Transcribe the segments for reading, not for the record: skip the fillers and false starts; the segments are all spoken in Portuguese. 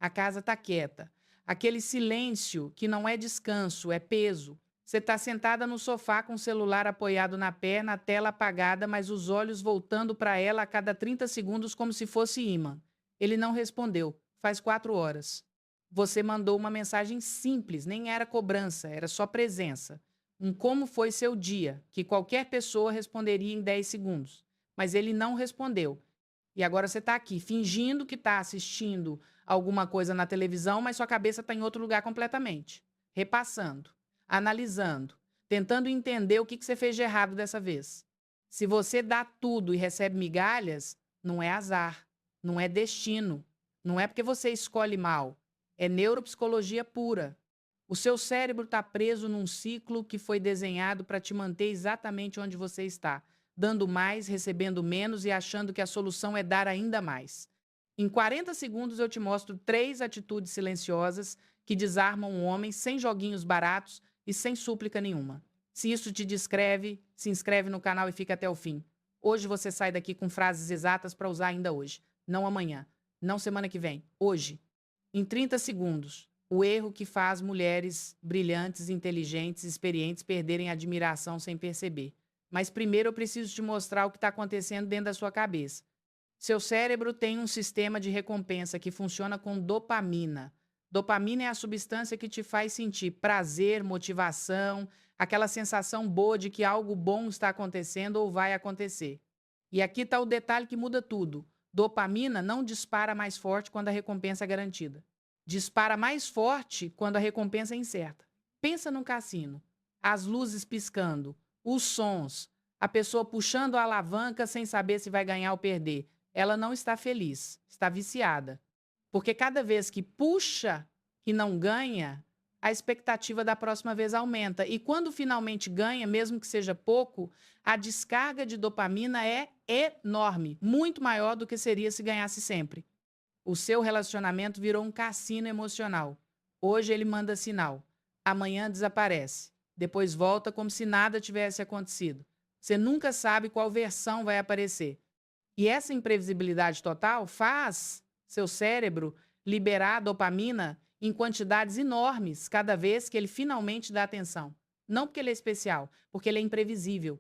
A casa tá quieta. Aquele silêncio que não é descanso, é peso. Você está sentada no sofá com o celular apoiado na perna, a tela apagada, mas os olhos voltando para ela a cada 30 segundos como se fosse imã. Ele não respondeu. Faz 4 horas. Você mandou uma mensagem simples, nem era cobrança, era só presença. Um como foi seu dia, que qualquer pessoa responderia em 10 segundos. Mas ele não respondeu. E agora você está aqui, fingindo que está assistindo alguma coisa na televisão, mas sua cabeça está em outro lugar completamente. Repassando, analisando, tentando entender o que você fez de errado dessa vez. Se você dá tudo e recebe migalhas, não é azar, não é destino, não é porque você escolhe mal, é neuropsicologia pura. O seu cérebro está preso num ciclo que foi desenhado para te manter exatamente onde você está, dando mais, recebendo menos e achando que a solução é dar ainda mais. Em 40 segundos eu te mostro 3 atitudes silenciosas que desarmam um homem sem joguinhos baratos e sem súplica nenhuma. Se isso te descreve, se inscreve no canal e fica até o fim. Hoje você sai daqui com frases exatas para usar ainda hoje, não amanhã, não semana que vem, hoje. Em 30 segundos, o erro que faz mulheres brilhantes, inteligentes, experientes perderem a admiração sem perceber. Mas primeiro eu preciso te mostrar o que está acontecendo dentro da sua cabeça. Seu cérebro tem um sistema de recompensa que funciona com dopamina. Dopamina é a substância que te faz sentir prazer, motivação, aquela sensação boa de que algo bom está acontecendo ou vai acontecer. E aqui está o detalhe que muda tudo. Dopamina não dispara mais forte quando a recompensa é garantida. Dispara mais forte quando a recompensa é incerta. Pensa num cassino. As luzes piscando, os sons, a pessoa puxando a alavanca sem saber se vai ganhar ou perder. Ela não está feliz, está viciada. Porque cada vez que puxa e não ganha, a expectativa da próxima vez aumenta. E quando finalmente ganha, mesmo que seja pouco, a descarga de dopamina é enorme, muito maior do que seria se ganhasse sempre. O seu relacionamento virou um cassino emocional. Hoje ele manda sinal, amanhã desaparece, depois volta como se nada tivesse acontecido. Você nunca sabe qual versão vai aparecer. E essa imprevisibilidade total faz seu cérebro liberar dopamina em quantidades enormes cada vez que ele finalmente dá atenção. Não porque ele é especial, porque ele é imprevisível.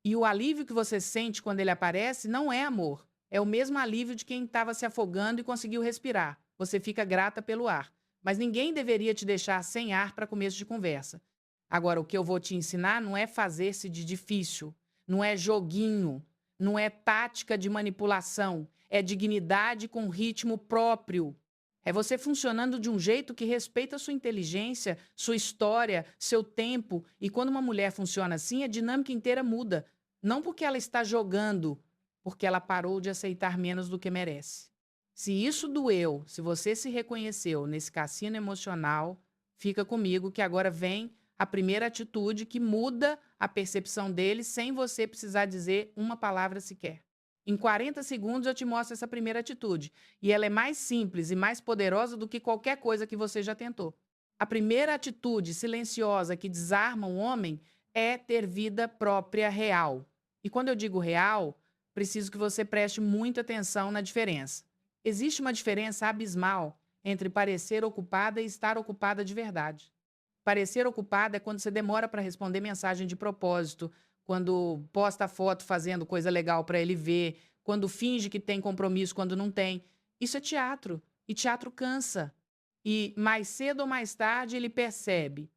E o alívio que você sente quando ele aparece não é amor. É o mesmo alívio de quem estava se afogando e conseguiu respirar. Você fica grata pelo ar. Mas ninguém deveria te deixar sem ar para começo de conversa. Agora, o que eu vou te ensinar não é fazer-se de difícil, não é joguinho, não é tática de manipulação, é dignidade com ritmo próprio. É você funcionando de um jeito que respeita a sua inteligência, sua história, seu tempo. E quando uma mulher funciona assim, a dinâmica inteira muda. Não porque ela está jogando, porque ela parou de aceitar menos do que merece. Se isso doeu, se você se reconheceu nesse cassino emocional, fica comigo que agora vem a primeira atitude que muda a percepção dele sem você precisar dizer uma palavra sequer. Em 40 segundos eu te mostro essa primeira atitude. E ela é mais simples e mais poderosa do que qualquer coisa que você já tentou. A primeira atitude silenciosa que desarma um homem é ter vida própria real. E quando eu digo real, preciso que você preste muita atenção na diferença. Existe uma diferença abismal entre parecer ocupada e estar ocupada de verdade. Parecer ocupada é quando você demora para responder mensagem de propósito, quando posta foto fazendo coisa legal para ele ver, quando finge que tem compromisso quando não tem. Isso é teatro, e teatro cansa. E mais cedo ou mais tarde ele percebe.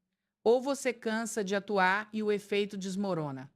Ou você cansa de atuar e o efeito desmorona.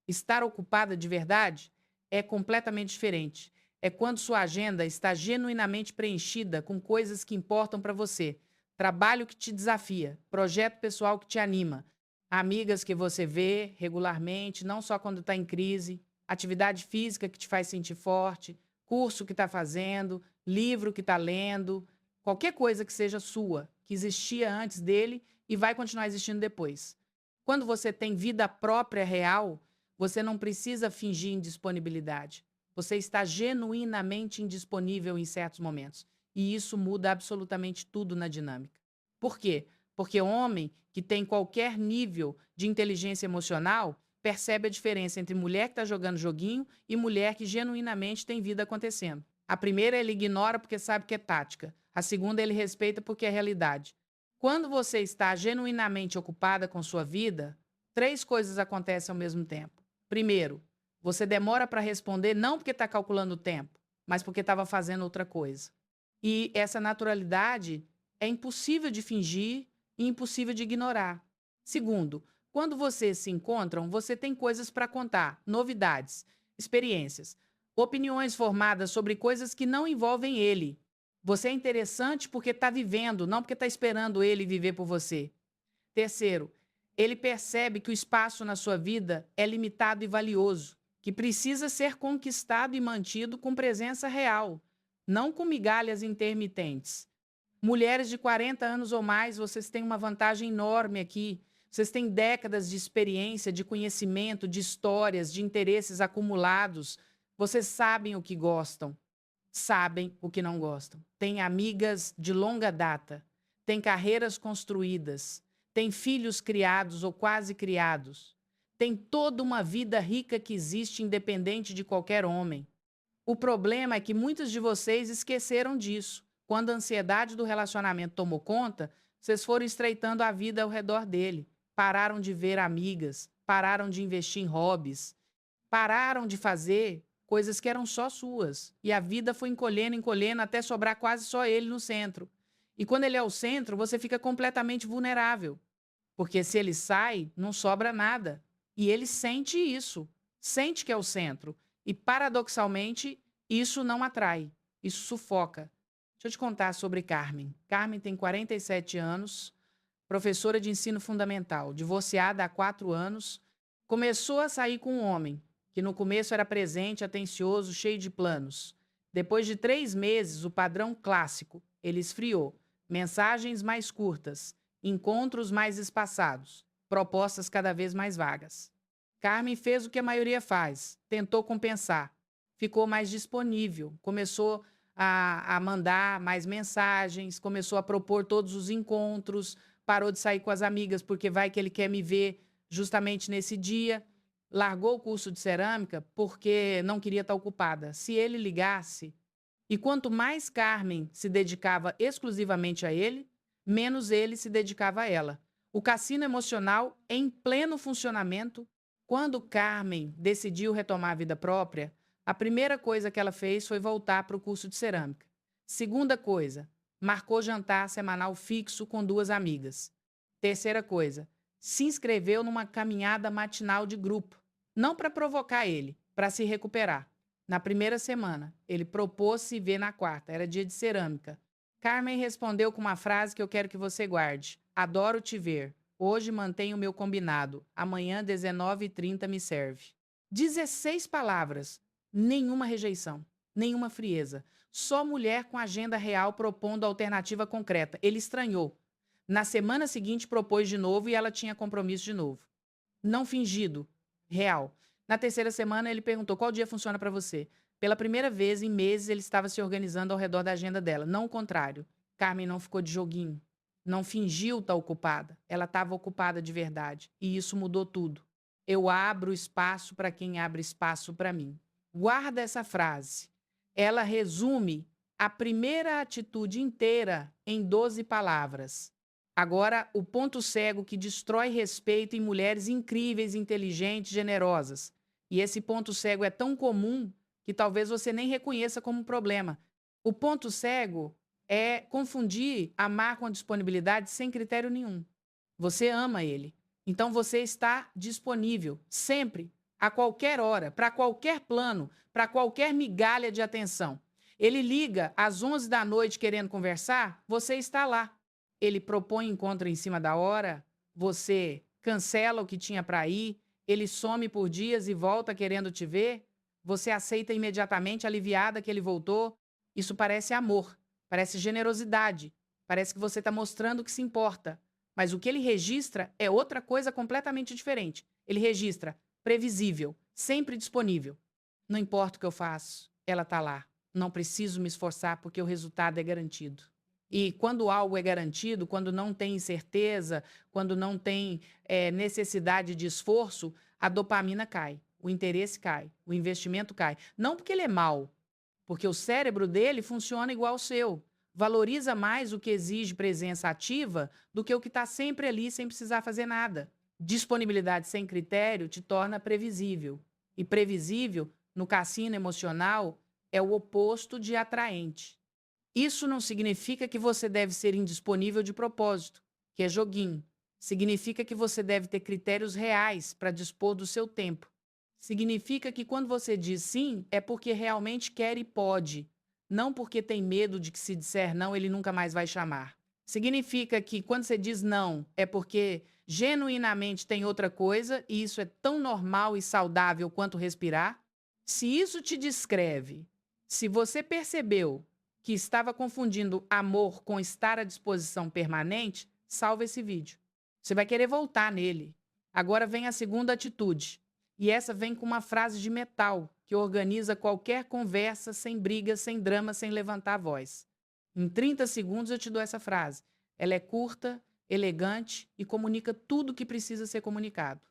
Estar ocupada de verdade é completamente diferente. É quando sua agenda está genuinamente preenchida com coisas que importam para você. Trabalho que te desafia, projeto pessoal que te anima, amigas que você vê regularmente, não só quando está em crise, atividade física que te faz sentir forte, curso que está fazendo, livro que está lendo, qualquer coisa que seja sua, que existia antes dele e vai continuar existindo depois. Quando você tem vida própria real, você não precisa fingir indisponibilidade. Você está genuinamente indisponível em certos momentos. E isso muda absolutamente tudo na dinâmica. Por quê? Porque homem que tem qualquer nível de inteligência emocional percebe a diferença entre mulher que está jogando joguinho e mulher que genuinamente tem vida acontecendo. A primeira ele ignora porque sabe que é tática. A segunda, ele respeita porque é realidade. Quando você está genuinamente ocupada com sua vida, três coisas acontecem ao mesmo tempo. Primeiro, você demora para responder não porque está calculando o tempo, mas porque estava fazendo outra coisa. E essa naturalidade é impossível de fingir e impossível de ignorar. Segundo, quando vocês se encontram, você tem coisas para contar, novidades, experiências, opiniões formadas sobre coisas que não envolvem ele. Você é interessante porque está vivendo, não porque está esperando ele viver por você. Terceiro, ele percebe que o espaço na sua vida é limitado e valioso, que precisa ser conquistado e mantido com presença real, não com migalhas intermitentes. Mulheres de 40 anos ou mais, vocês têm uma vantagem enorme aqui. Vocês têm décadas de experiência, de conhecimento, de histórias, de interesses acumulados. Vocês sabem o que gostam, sabem o que não gostam. Têm amigas de longa data, têm carreiras construídas, têm filhos criados ou quase criados. Têm toda uma vida rica que existe independente de qualquer homem. O problema é que muitos de vocês esqueceram disso. Quando a ansiedade do relacionamento tomou conta, vocês foram estreitando a vida ao redor dele. Pararam de ver amigas, pararam de investir em hobbies, pararam de fazer coisas que eram só suas. E a vida foi encolhendo até sobrar quase só ele no centro. E quando ele é o centro, você fica completamente vulnerável. Porque se ele sai, não sobra nada. E ele sente isso, sente que é o centro. E, paradoxalmente, isso não atrai, isso sufoca. Deixa eu te contar sobre Carmen. Carmen tem 47 anos, professora de ensino fundamental, divorciada há 4 anos, começou a sair com um homem, que no começo era presente, atencioso, cheio de planos. Depois de 3 meses, o padrão clássico, ele esfriou. Mensagens mais curtas, encontros mais espaçados, propostas cada vez mais vagas. Carmen fez o que a maioria faz, tentou compensar, ficou mais disponível, começou a mandar mais mensagens, começou a propor todos os encontros, parou de sair com as amigas porque vai que ele quer me ver justamente nesse dia, largou o curso de cerâmica porque não queria estar ocupada. Se ele ligasse, e quanto mais Carmen se dedicava exclusivamente a ele, menos ele se dedicava a ela. O cassino emocional em pleno funcionamento. Quando Carmen decidiu retomar a vida própria, a primeira coisa que ela fez foi voltar para o curso de cerâmica. Segunda coisa, marcou jantar semanal fixo com 2 amigas. Terceira coisa, se inscreveu numa caminhada matinal de grupo. Não para provocar ele, para se recuperar. Na primeira semana, ele propôs se ver na quarta, era dia de cerâmica. Carmen respondeu com uma frase que eu quero que você guarde. Adoro te ver. Hoje mantenho o meu combinado. Amanhã, 19h30, me serve. 16 palavras. Nenhuma rejeição. Nenhuma frieza. Só mulher com agenda real propondo alternativa concreta. Ele estranhou. Na semana seguinte, propôs de novo e ela tinha compromisso de novo. Não fingido. Real. Na terceira semana, ele perguntou qual dia funciona para você. Pela primeira vez em meses, ele estava se organizando ao redor da agenda dela. Não o contrário. Carmen não ficou de joguinho. Não fingiu estar ocupada. Ela estava ocupada de verdade. E isso mudou tudo. Eu abro espaço para quem abre espaço para mim. Guarda essa frase. Ela resume a primeira atitude inteira em 12 palavras. Agora, o ponto cego que destrói respeito em mulheres incríveis, inteligentes, generosas. E esse ponto cego é tão comum que talvez você nem reconheça como um problema. O ponto cego é confundir amar com a disponibilidade sem critério nenhum. Você ama ele. Então você está disponível sempre, a qualquer hora, para qualquer plano, para qualquer migalha de atenção. Ele liga às 11 da noite querendo conversar, você está lá. Ele propõe encontro em cima da hora, você cancela o que tinha para ir, ele some por dias e volta querendo te ver, você aceita imediatamente, aliviada que ele voltou. Isso parece amor, parece generosidade, parece que você está mostrando que se importa. Mas o que ele registra é outra coisa completamente diferente. Ele registra previsível, sempre disponível. Não importa o que eu faço, ela está lá. Não preciso me esforçar porque o resultado é garantido. E quando algo é garantido, quando não tem incerteza, quando não tem necessidade de esforço, a dopamina cai, o interesse cai, o investimento cai. Não porque ele é mau, porque o cérebro dele funciona igual ao seu. Valoriza mais o que exige presença ativa do que o que está sempre ali sem precisar fazer nada. Disponibilidade sem critério te torna previsível. E previsível, no cassino emocional, é o oposto de atraente. Isso não significa que você deve ser indisponível de propósito, que é joguinho. Significa que você deve ter critérios reais para dispor do seu tempo. Significa que quando você diz sim, é porque realmente quer e pode, não porque tem medo de que se disser não, ele nunca mais vai chamar. Significa que quando você diz não, é porque genuinamente tem outra coisa e isso é tão normal e saudável quanto respirar. Se isso te descreve, se você percebeu que estava confundindo amor com estar à disposição permanente, salva esse vídeo. Você vai querer voltar nele. Agora vem a segunda atitude. E essa vem com uma frase de metal, que organiza qualquer conversa sem briga, sem drama, sem levantar a voz. Em 30 segundos eu te dou essa frase. Ela é curta, elegante e comunica tudo o que precisa ser comunicado.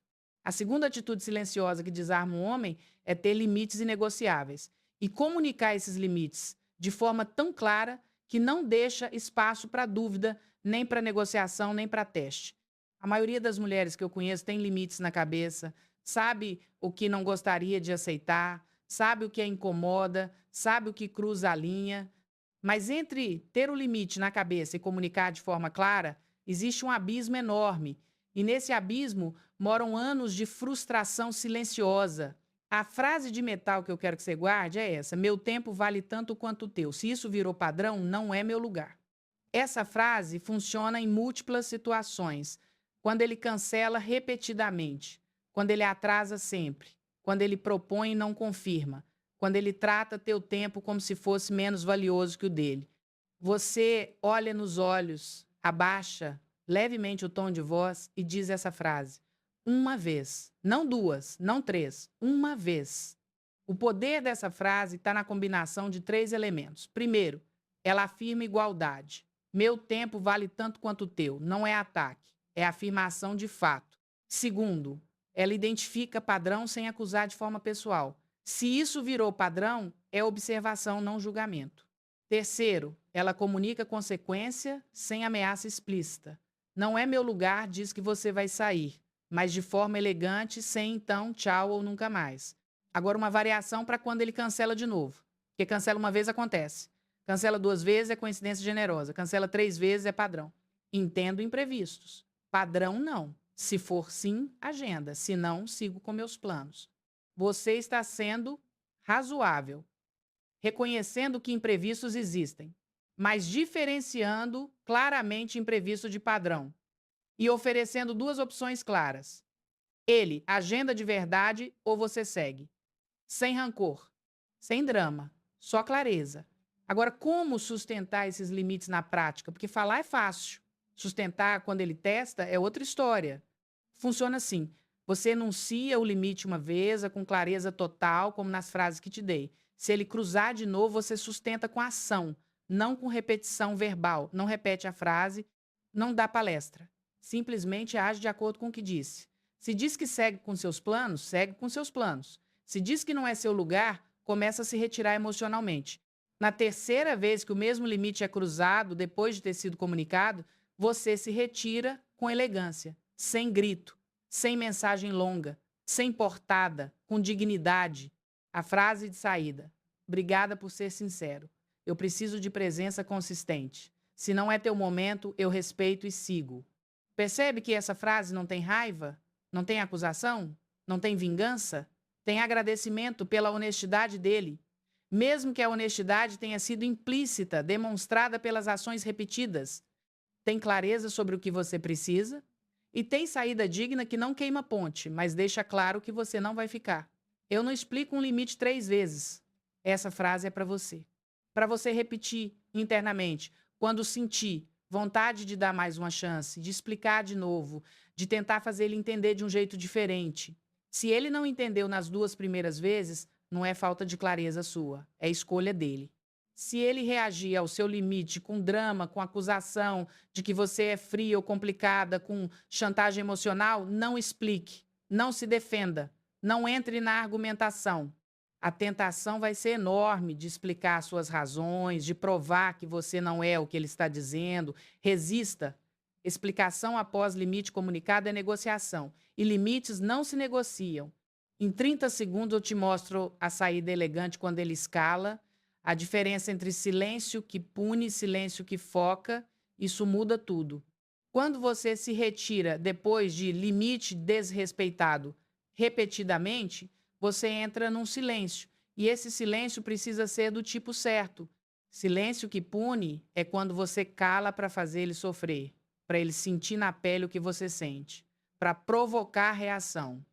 A segunda atitude silenciosa que desarma um homem é ter limites inegociáveis e comunicar esses limites de forma tão clara que não deixa espaço para dúvida, nem para negociação, nem para teste. A maioria das mulheres que eu conheço tem limites na cabeça, sabe o que não gostaria de aceitar, sabe o que a incomoda, sabe o que cruza a linha. Mas entre ter o limite na cabeça e comunicar de forma clara, existe um abismo enorme. E nesse abismo moram anos de frustração silenciosa. A frase de metal que eu quero que você guarde é essa: meu tempo vale tanto quanto o teu. Se isso virou padrão, não é meu lugar. Essa frase funciona em múltiplas situações. Quando ele cancela repetidamente, quando ele atrasa sempre, quando ele propõe e não confirma, quando ele trata teu tempo como se fosse menos valioso que o dele. Você olha nos olhos, abaixa levemente o tom de voz e diz essa frase. Uma vez, não duas, não três, uma vez. O poder dessa frase está na combinação de três elementos. Primeiro, ela afirma igualdade. Meu tempo vale tanto quanto o teu. Não é ataque, é afirmação de fato. Segundo, ela identifica padrão sem acusar de forma pessoal. Se isso virou padrão, é observação, não julgamento. Terceiro, ela comunica consequência sem ameaça explícita. Não é meu lugar, diz que você vai sair, mas de forma elegante, sem então tchau ou nunca mais. Agora, uma variação para quando ele cancela de novo. Porque cancela uma vez, acontece. Cancela duas vezes, é coincidência generosa. Cancela três vezes, é padrão. Entendo imprevistos. Padrão, não. Se for sim, agenda. Se não, sigo com meus planos. Você está sendo razoável, reconhecendo que imprevistos existem, mas diferenciando claramente imprevisto de padrão e oferecendo duas opções claras. Ele, agenda de verdade ou você segue? Sem rancor, sem drama, só clareza. Agora, como sustentar esses limites na prática? Porque falar é fácil. Sustentar quando ele testa é outra história. Funciona assim: você enuncia o limite uma vez, com clareza total, como nas frases que te dei. Se ele cruzar de novo, você sustenta com ação, não com repetição verbal. Não repete a frase, não dá palestra. Simplesmente age de acordo com o que disse. Se diz que segue com seus planos, segue com seus planos. Se diz que não é seu lugar, começa a se retirar emocionalmente. Na terceira vez que o mesmo limite é cruzado, depois de ter sido comunicado, você se retira com elegância, sem grito, sem mensagem longa, sem portada, com dignidade. A frase de saída: obrigada por ser sincero. Eu preciso de presença consistente. Se não é teu momento, eu respeito e sigo. Percebe que essa frase não tem raiva? Não tem acusação? Não tem vingança? Tem agradecimento pela honestidade dele. Mesmo que a honestidade tenha sido implícita, demonstrada pelas ações repetidas. Tem clareza sobre o que você precisa e tem saída digna que não queima ponte, mas deixa claro que você não vai ficar. Eu não explico um limite 3 vezes. Essa frase é para você. Para você repetir internamente, quando sentir vontade de dar mais uma chance, de explicar de novo, de tentar fazer ele entender de um jeito diferente. Se ele não entendeu nas 2 primeiras vezes, não é falta de clareza sua, é escolha dele. Se ele reagir ao seu limite com drama, com acusação de que você é fria ou complicada, com chantagem emocional, não explique, não se defenda, não entre na argumentação. A tentação vai ser enorme de explicar suas razões, de provar que você não é o que ele está dizendo. Resista. Explicação após limite comunicado é negociação. E limites não se negociam. Em 30 segundos eu te mostro a saída elegante quando ele escala, a diferença entre silêncio que pune e silêncio que foca. Isso muda tudo. Quando você se retira depois de limite desrespeitado repetidamente, você entra num silêncio. E esse silêncio precisa ser do tipo certo. Silêncio que pune é quando você cala para fazer ele sofrer, para ele sentir na pele o que você sente, para provocar reação.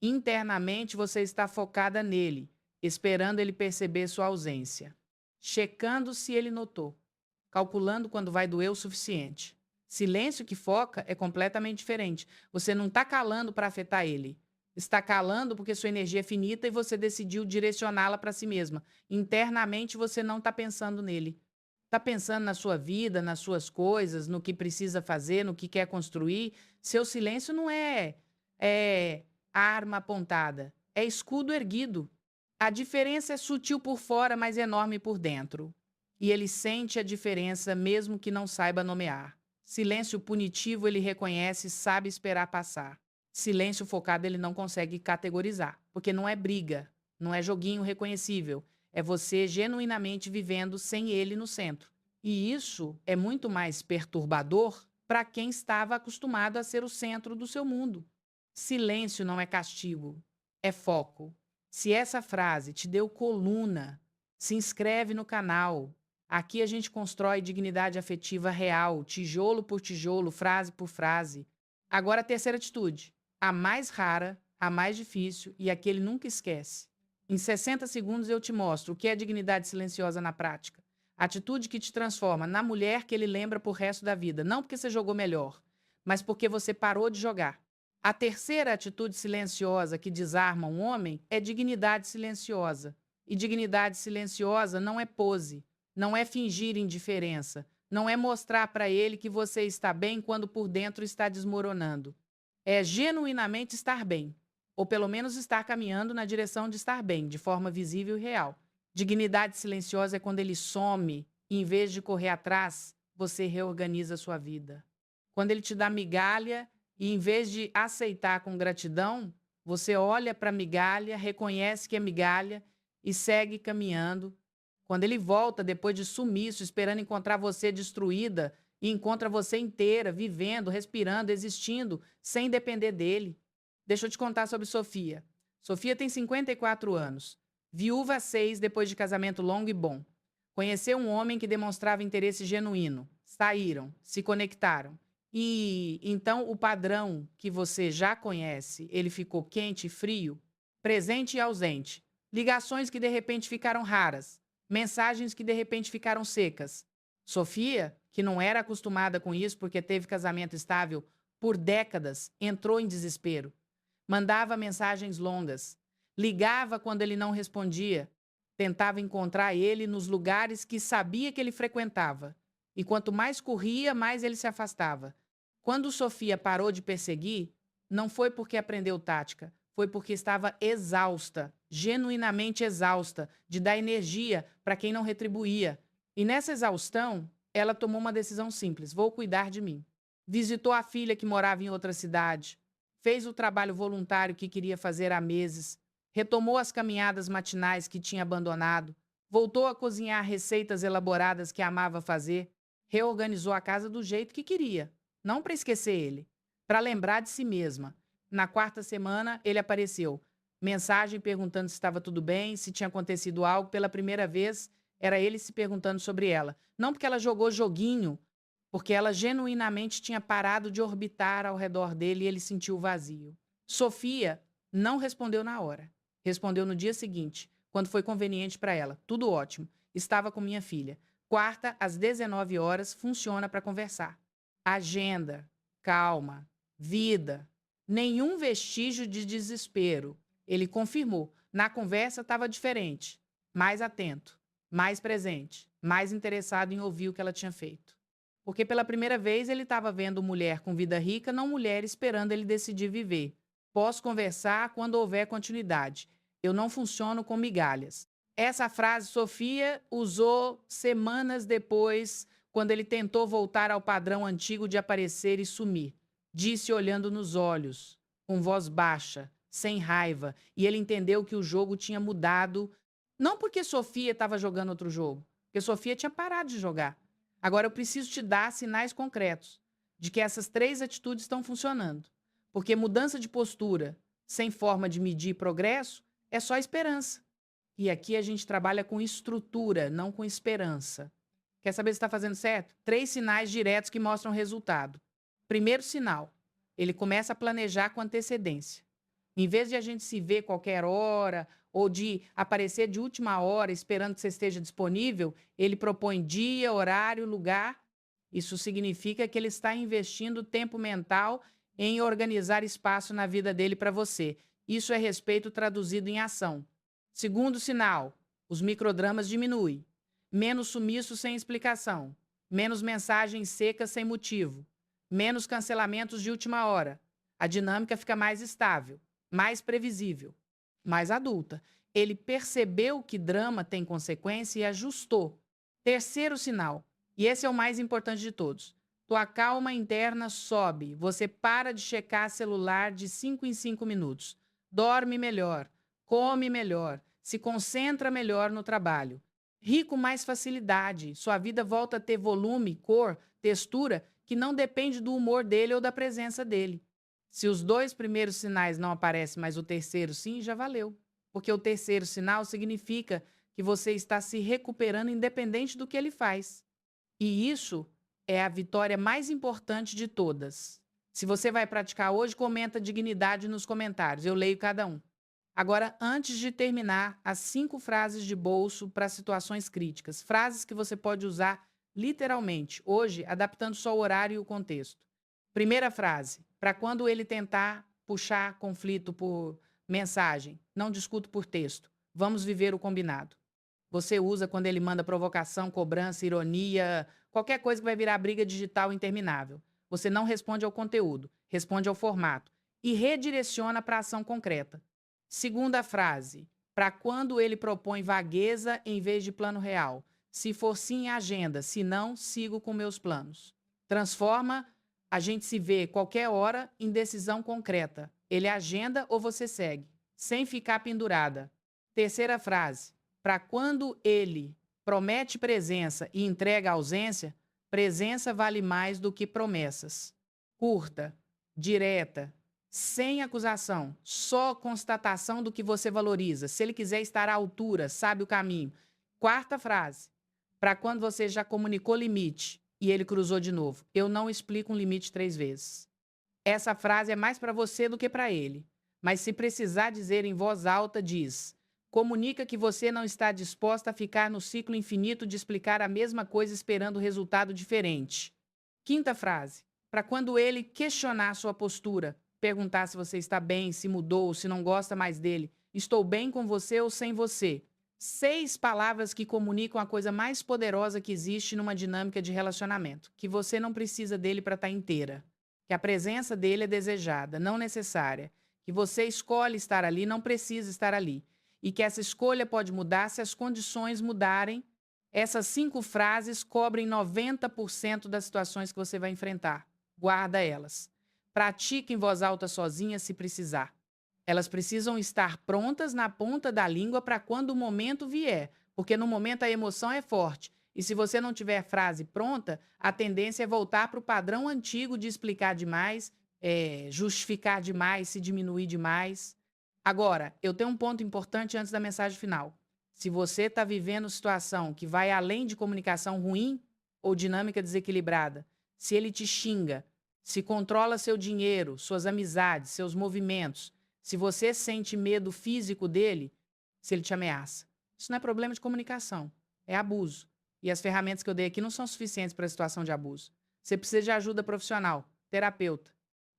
Internamente você está focada nele, esperando ele perceber sua ausência, checando se ele notou, calculando quando vai doer o suficiente. Silêncio que foca é completamente diferente. Você não está calando para afetar ele. Está calando porque sua energia é finita e você decidiu direcioná-la para si mesma. Internamente você não está pensando nele. Está pensando na sua vida, nas suas coisas, no que precisa fazer, no que quer construir. Seu silêncio não é arma apontada, é escudo erguido. A diferença é sutil por fora, mas enorme por dentro. E ele sente a diferença mesmo que não saiba nomear. Silêncio punitivo ele reconhece e sabe esperar passar. Silêncio focado ele não consegue categorizar, porque não é briga, não é joguinho reconhecível. É você genuinamente vivendo sem ele no centro. E isso é muito mais perturbador para quem estava acostumado a ser o centro do seu mundo. Silêncio não é castigo, é foco. Se essa frase te deu coluna, se inscreve no canal. Aqui a gente constrói dignidade afetiva real, tijolo por tijolo, frase por frase. Agora a terceira atitude, a mais rara, a mais difícil e a que ele nunca esquece. Em 60 segundos eu te mostro o que é dignidade silenciosa na prática. Atitude que te transforma na mulher que ele lembra pro resto da vida, não porque você jogou melhor, mas porque você parou de jogar. A terceira atitude silenciosa que desarma um homem é dignidade silenciosa. E dignidade silenciosa não é pose, não é fingir indiferença, não é mostrar para ele que você está bem quando por dentro está desmoronando. É genuinamente estar bem, ou pelo menos estar caminhando na direção de estar bem, de forma visível e real. Dignidade silenciosa é quando ele some e, em vez de correr atrás, você reorganiza a sua vida. Quando ele te dá migalha e, em vez de aceitar com gratidão, você olha para a migalha, reconhece que é migalha e segue caminhando. Quando ele volta depois de sumiço, esperando encontrar você destruída, e encontra você inteira, vivendo, respirando, existindo, sem depender dele. Deixa eu te contar sobre Sofia. Sofia tem 54 anos. Viúva há 6 depois de casamento longo e bom. Conheceu um homem que demonstrava interesse genuíno. Saíram, se conectaram. E então o padrão que você já conhece, ele ficou quente e frio, presente e ausente. Ligações que de repente ficaram raras, mensagens que de repente ficaram secas. Sofia, que não era acostumada com isso porque teve casamento estável por décadas, entrou em desespero. Mandava mensagens longas, ligava quando ele não respondia, tentava encontrar ele nos lugares que sabia que ele frequentava. E quanto mais corria, mais ele se afastava. Quando Sofia parou de perseguir, não foi porque aprendeu tática, foi porque estava exausta, genuinamente exausta, de dar energia para quem não retribuía. E nessa exaustão, ela tomou uma decisão simples: vou cuidar de mim. Visitou a filha que morava em outra cidade, fez o trabalho voluntário que queria fazer há meses, retomou as caminhadas matinais que tinha abandonado, voltou a cozinhar receitas elaboradas que amava fazer, reorganizou a casa do jeito que queria, não para esquecer ele, para lembrar de si mesma. Na quarta semana, ele apareceu. Mensagem perguntando se estava tudo bem, se tinha acontecido algo. Pela primeira vez, era ele se perguntando sobre ela. Não porque ela jogou joguinho, porque ela genuinamente tinha parado de orbitar ao redor dele e ele sentiu o vazio. Sofia não respondeu na hora. Respondeu no dia seguinte, quando foi conveniente para ela. Tudo ótimo. Estava com minha filha. Quarta, às 19 horas, funciona para conversar. Agenda, calma, vida, nenhum vestígio de desespero. Ele confirmou. Na conversa estava diferente, mais atento, mais presente, mais interessado em ouvir o que ela tinha feito. Porque pela primeira vez ele estava vendo mulher com vida rica, não mulher esperando ele decidir viver. Posso conversar quando houver continuidade. Eu não funciono com migalhas. Essa frase Sofia usou semanas depois, quando ele tentou voltar ao padrão antigo de aparecer e sumir. Disse olhando nos olhos, com voz baixa, sem raiva, e ele entendeu que o jogo tinha mudado, não porque Sofia estava jogando outro jogo, porque Sofia tinha parado de jogar. Agora eu preciso te dar sinais concretos de que essas três atitudes estão funcionando. Porque mudança de postura sem forma de medir progresso é só esperança. E aqui a gente trabalha com estrutura, não com esperança. Quer saber se está fazendo certo? Três sinais diretos que mostram resultado. Primeiro sinal, ele começa a planejar com antecedência. Em vez de a gente se ver qualquer hora ou de aparecer de última hora esperando que você esteja disponível, ele propõe dia, horário, lugar. Isso significa que ele está investindo tempo mental em organizar espaço na vida dele para você. Isso é respeito traduzido em ação. Segundo sinal, os microdramas diminuem. Menos sumiço sem explicação. Menos mensagens secas sem motivo. Menos cancelamentos de última hora. A dinâmica fica mais estável, mais previsível, mais adulta. Ele percebeu que drama tem consequência e ajustou. Terceiro sinal, e esse é o mais importante de todos. Tua calma interna sobe. Você para de checar celular de 5 em 5 minutos. Dorme melhor, come melhor, se concentra melhor no trabalho. Ri com mais facilidade. Sua vida volta a ter volume, cor, textura, que não depende do humor dele ou da presença dele. Se os dois primeiros sinais não aparecem, mas o terceiro sim, já valeu. Porque o terceiro sinal significa que você está se recuperando independente do que ele faz. E isso é a vitória mais importante de todas. Se você vai praticar hoje, comenta dignidade nos comentários. Eu leio cada um. Agora, antes de terminar, as 5 frases de bolso para situações críticas. Frases que você pode usar literalmente, hoje, adaptando só o horário e o contexto. Primeira frase, para quando ele tentar puxar conflito por mensagem, não discuto por texto. Vamos viver o combinado. Você usa quando ele manda provocação, cobrança, ironia, qualquer coisa que vai virar briga digital interminável. Você não responde ao conteúdo, responde ao formato e redireciona para a ação concreta. Segunda frase, para quando ele propõe vagueza em vez de plano real. Se for sim, agenda, se não, sigo com meus planos. Transforma a gente se vê qualquer hora em decisão concreta. Ele agenda ou você segue, sem ficar pendurada. Terceira frase, para quando ele promete presença e entrega ausência, presença vale mais do que promessas. Curta, direta, sem acusação, só constatação do que você valoriza. Se ele quiser estar à altura, sabe o caminho. Quarta frase, para quando você já comunicou limite e ele cruzou de novo. Eu não explico um limite 3 vezes. Essa frase é mais para você do que para ele. Mas se precisar dizer em voz alta, diz: comunica que você não está disposta a ficar no ciclo infinito de explicar a mesma coisa esperando resultado diferente. Quinta frase, para quando ele questionar sua postura, perguntar se você está bem, se mudou, se não gosta mais dele, estou bem com você ou sem você. 6 palavras que comunicam a coisa mais poderosa que existe numa dinâmica de relacionamento, que você não precisa dele para estar inteira, que a presença dele é desejada, não necessária, que você escolhe estar ali, não precisa estar ali, e que essa escolha pode mudar se as condições mudarem. Essas 5 frases cobrem 90% das situações que você vai enfrentar. Guarda elas. Pratique em voz alta sozinha se precisar. Elas precisam estar prontas na ponta da língua para quando o momento vier, porque no momento a emoção é forte. E se você não tiver frase pronta, a tendência é voltar para o padrão antigo de explicar demais, justificar demais, se diminuir demais. Agora, eu tenho um ponto importante antes da mensagem final. Se você está vivendo situação que vai além de comunicação ruim ou dinâmica desequilibrada, se ele te xinga, se controla seu dinheiro, suas amizades, seus movimentos, se você sente medo físico dele, se ele te ameaça. Isso não é problema de comunicação, é abuso. E as ferramentas que eu dei aqui não são suficientes para a situação de abuso. Você precisa de ajuda profissional, terapeuta,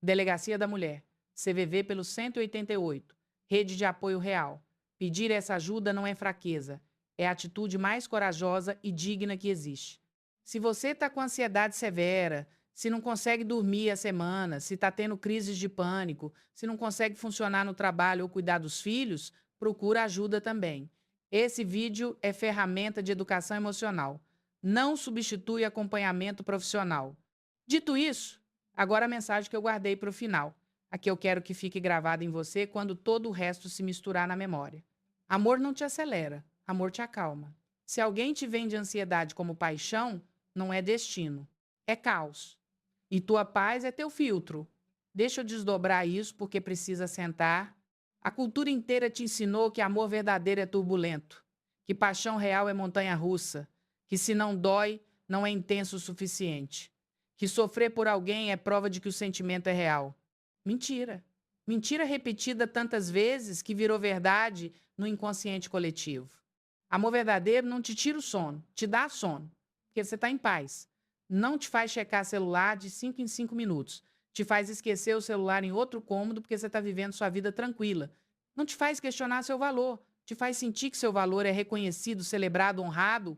Delegacia da Mulher, CVV pelo 188, Rede de Apoio Real. Pedir essa ajuda não é fraqueza, é a atitude mais corajosa e digna que existe. Se você está com ansiedade severa, se não consegue dormir a semana, se está tendo crises de pânico, se não consegue funcionar no trabalho ou cuidar dos filhos, procura ajuda também. Esse vídeo é ferramenta de educação emocional. Não substitui acompanhamento profissional. Dito isso, agora a mensagem que eu guardei para o final. A que eu quero que fique gravada em você quando todo o resto se misturar na memória. Amor não te acelera, amor te acalma. Se alguém te vende ansiedade como paixão, não é destino, é caos. E tua paz é teu filtro. Deixa eu desdobrar isso porque precisa sentar. A cultura inteira te ensinou que amor verdadeiro é turbulento, que paixão real é montanha-russa, que se não dói, não é intenso o suficiente, que sofrer por alguém é prova de que o sentimento é real. Mentira. Mentira repetida tantas vezes que virou verdade no inconsciente coletivo. Amor verdadeiro não te tira o sono, te dá sono, porque você está em paz. Não te faz checar celular de 5 em 5 minutos. Te faz esquecer o celular em outro cômodo porque você está vivendo sua vida tranquila. Não te faz questionar seu valor. Te faz sentir que seu valor é reconhecido, celebrado, honrado.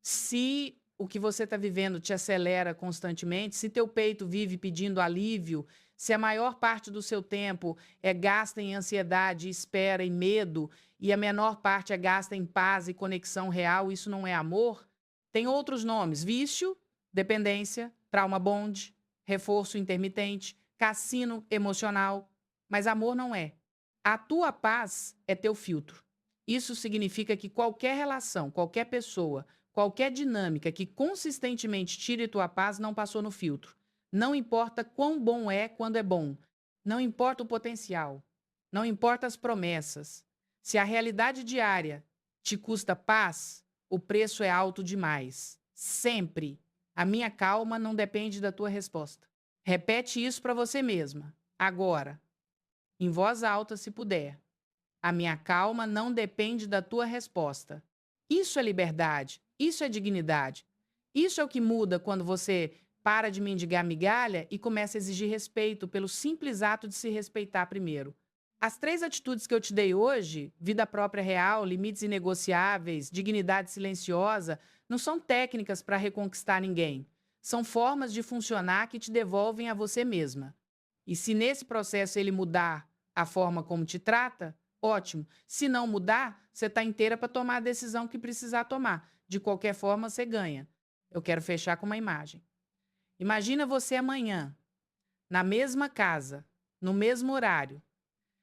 Se o que você está vivendo te acelera constantemente, se teu peito vive pedindo alívio, se a maior parte do seu tempo é gasta em ansiedade, espera e medo, e a menor parte é gasta em paz e conexão real, isso não é amor? Tem outros nomes: vício, dependência, trauma bond, reforço intermitente, cassino emocional. Mas amor não é. A tua paz é teu filtro. Isso significa que qualquer relação, qualquer pessoa, qualquer dinâmica que consistentemente tire tua paz não passou no filtro. Não importa quão bom é quando é bom. Não importa o potencial. Não importa as promessas. Se a realidade diária te custa paz, o preço é alto demais. Sempre. A minha calma não depende da tua resposta. Repete isso para você mesma. Agora, em voz alta, se puder. A minha calma não depende da tua resposta. Isso é liberdade, isso é dignidade. Isso é o que muda quando você para de mendigar migalha e começa a exigir respeito pelo simples ato de se respeitar primeiro. As 3 atitudes que eu te dei hoje, vida própria real, limites inegociáveis, dignidade silenciosa, não são técnicas para reconquistar ninguém. São formas de funcionar que te devolvem a você mesma. E se nesse processo ele mudar a forma como te trata, ótimo. Se não mudar, você está inteira para tomar a decisão que precisar tomar. De qualquer forma, você ganha. Eu quero fechar com uma imagem. Imagina você amanhã, na mesma casa, no mesmo horário,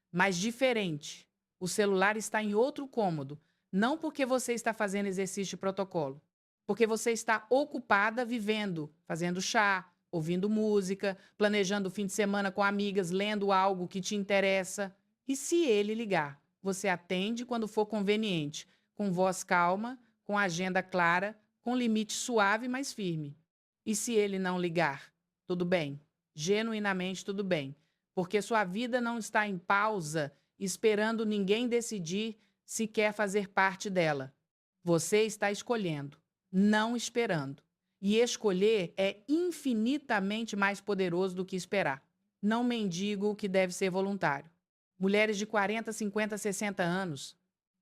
mas diferente. O celular está em outro cômodo, não porque você está fazendo exercício de protocolo, porque você está ocupada vivendo, fazendo chá, ouvindo música, planejando o fim de semana com amigas, lendo algo que te interessa. E se ele ligar, você atende quando for conveniente, com voz calma, com agenda clara, com limite suave, mas firme. E se ele não ligar? Tudo bem, genuinamente tudo bem, porque sua vida não está em pausa, esperando ninguém decidir se quer fazer parte dela. Você está escolhendo, não esperando. E escolher é infinitamente mais poderoso do que esperar. Não mendigo o que deve ser voluntário. Mulheres de 40, 50, 60 anos,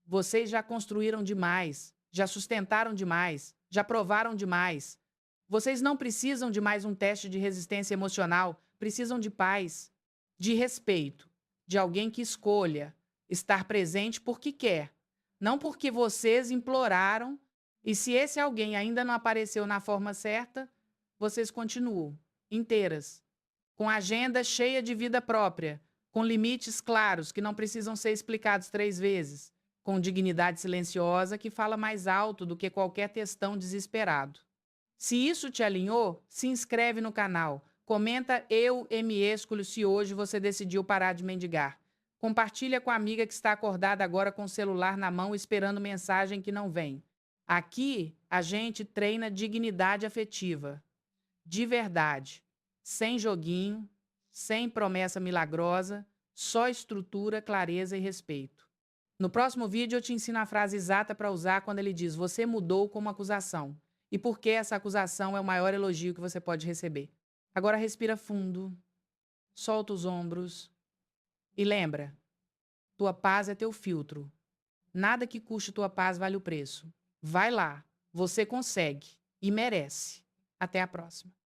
vocês já construíram demais, já sustentaram demais, já provaram demais. Vocês não precisam de mais um teste de resistência emocional, precisam de paz, de respeito, de alguém que escolha estar presente porque quer, não porque vocês imploraram. E se esse alguém ainda não apareceu na forma certa, vocês continuam inteiras, com agenda cheia de vida própria, com limites claros que não precisam ser explicados 3 vezes, com dignidade silenciosa que fala mais alto do que qualquer textão desesperado. Se isso te alinhou, se inscreve no canal. Comenta eu me escolho se hoje você decidiu parar de mendigar. Compartilha com a amiga que está acordada agora com o celular na mão esperando mensagem que não vem. Aqui a gente treina dignidade afetiva, de verdade, sem joguinho, sem promessa milagrosa, só estrutura, clareza e respeito. No próximo vídeo eu te ensino a frase exata para usar quando ele diz você mudou como acusação. E por que essa acusação é o maior elogio que você pode receber. Agora respira fundo, solta os ombros e lembra, tua paz é teu filtro. Nada que custe tua paz vale o preço. Vai lá, você consegue e merece. Até a próxima.